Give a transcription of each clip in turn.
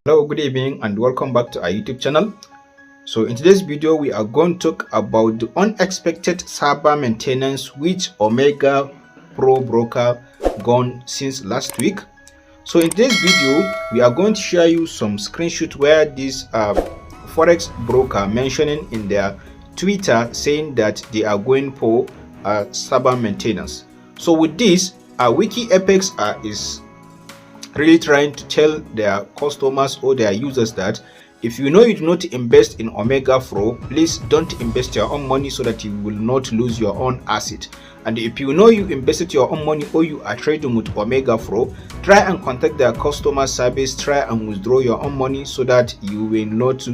Hello, good evening and welcome back to our YouTube channel. So in today's video we are going to talk about the unexpected server maintenance which Omega Pro broker gone since last week. So in today's video we are going to share you some screenshots where this forex broker mentioning in their Twitter saying that they are going for server maintenance. So with this WikiFX is really trying to tell their customers or their users that if you know you do not invest in Omega Pro, please don't invest your own money so that you will not lose your own asset. And if you know you invested your own money or you are trading with Omega Pro, try and contact their customer service, try and withdraw your own money so that you will not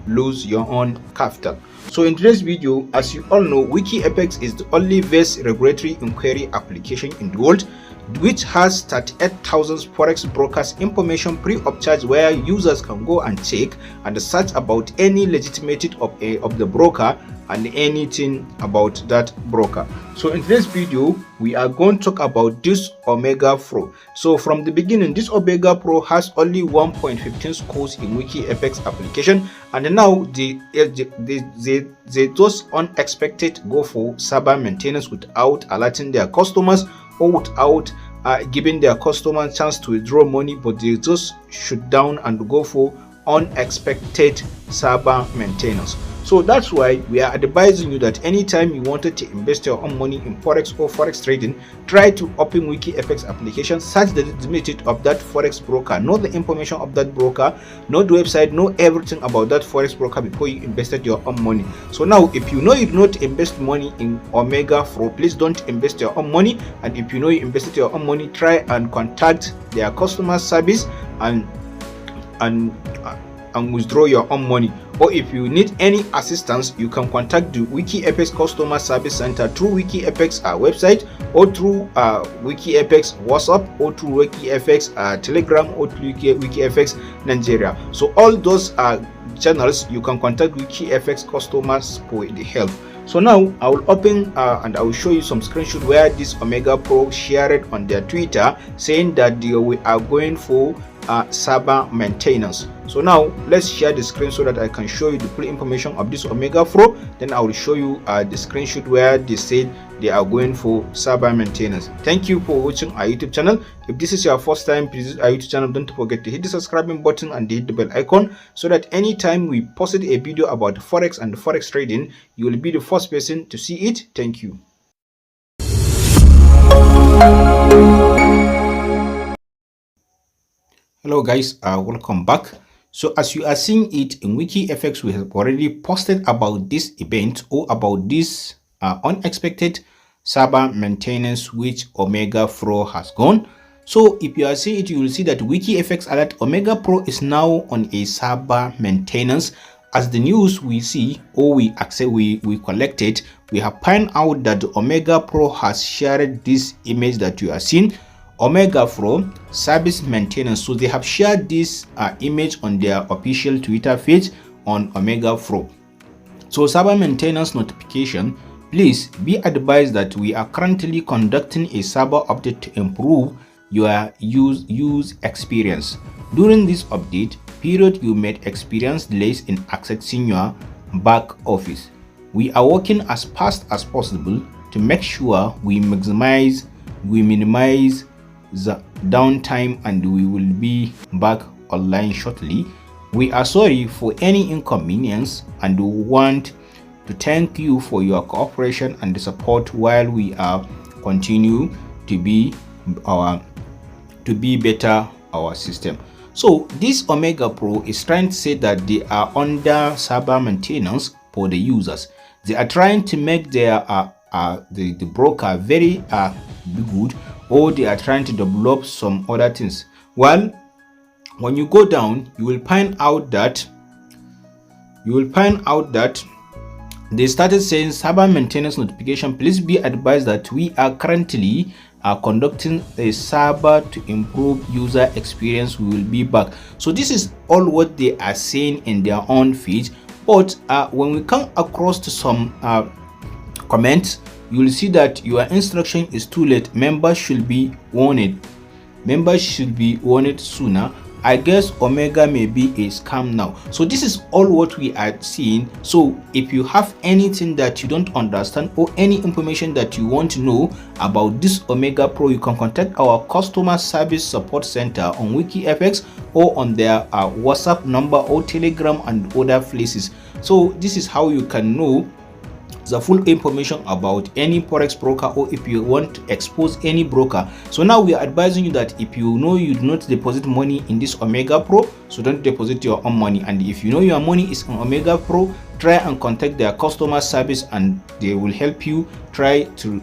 lose your own capital. So in today's video, as you all know, WikiFX is the only VAS regulatory inquiry application in the world which has 38,000 forex brokers information free of charge, where users can go and check and search about any legitimacy of the broker and anything about that broker. So in today's video we are going to talk about this Omega Pro. So from the beginning, this Omega Pro has only 1.15 scores in WikiFX application, and now they just unexpected go for server maintenance without alerting their customers or without giving their customers chance to withdraw money, but they just shut down and go for unexpected server maintenance. So that's why we are advising you that anytime you wanted to invest your own money in forex or forex trading, try to open WikiFX application, search the legitimacy of that forex broker, know the information of that broker, know the website, know everything about that forex broker before you invested your own money. So now if you know you do not invest money in Omega Pro, please don't invest your own money. And if you know you invested your own money, try and contact their customer service and withdraw your own money. Or if you need any assistance, you can contact the WikiFX customer service center through WikiFX website, or through WikiFX WhatsApp, or through WikiFX Telegram, or through WikiFX Nigeria. So all those channels you can contact WikiFX customers for the help. So now I will open and I will show you some screenshots where this Omega Pro shared on their Twitter saying that they are going for server maintenance. So now let's share the screen so that I can show you the full information of this Omega Pro. Then I will show you the screenshot where they said they are going for server maintenance. Thank you for watching our YouTube channel. If this is your first time visit our YouTube channel, don't forget to hit the subscribing button and hit the bell icon so that anytime we posted a video about forex and forex trading, you will be the first person to see it. Thank you. Hello guys, welcome back. So as you are seeing it in WikiFX, we have already posted about this event or about this unexpected server maintenance which Omega Pro has gone. So if you are seeing it, you will see that WikiFX alert Omega Pro is now on a server maintenance. As the news we see or we collected, we have found out that Omega Pro has shared this image that you are seeing, Omega Pro service maintenance. So they have shared this image on their official Twitter page on Omega Pro. So server maintenance notification, please be advised that we are currently conducting a server update to improve your use experience. During this update period, you may experience delays in accessing your back office. We are working as fast as possible to make sure we minimize the downtime, and we will be back online shortly. We are sorry for any inconvenience and want to thank you for your cooperation and support while we are continue to be better our system. So this Omega Pro is trying to say that they are under server maintenance for the users. They are trying to make their the broker very good, or they are trying to develop some other things. Well, when you go down, you will find out that they started saying server maintenance notification. Please be advised that we are currently conducting a server to improve user experience. We will be back. So this is all what they are saying in their own feed. But when we come across to some comments, you will see that your instruction is too late. Members should be warned. members should be warned sooner. I guess Omega may be a scam now. So this is all what we are seeing. So if you have anything that you don't understand or any information that you want to know about this Omega Pro, you can contact our customer service support center on WikiFX or on their WhatsApp number or Telegram and other places. So this is how you can know the full information about any forex broker, or if you want to expose any broker. So now we are advising you that if you know you do not deposit money in this Omega Pro, so don't deposit your own money. And if you know your money is on Omega Pro, try and contact their customer service and they will help you try to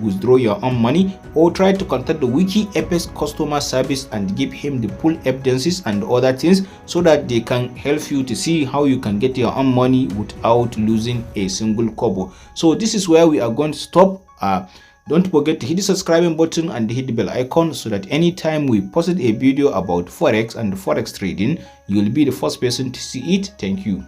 withdraw your own money, or try to contact the WikiFX customer service and give him the full evidences and other things, so that they can help you to see how you can get your own money without losing a single kobo. So this is where we are going to stop. Don't forget to hit the subscribing button and hit the bell icon, so that anytime we posted a video about forex and forex trading, you will be the first person to see it. Thank you.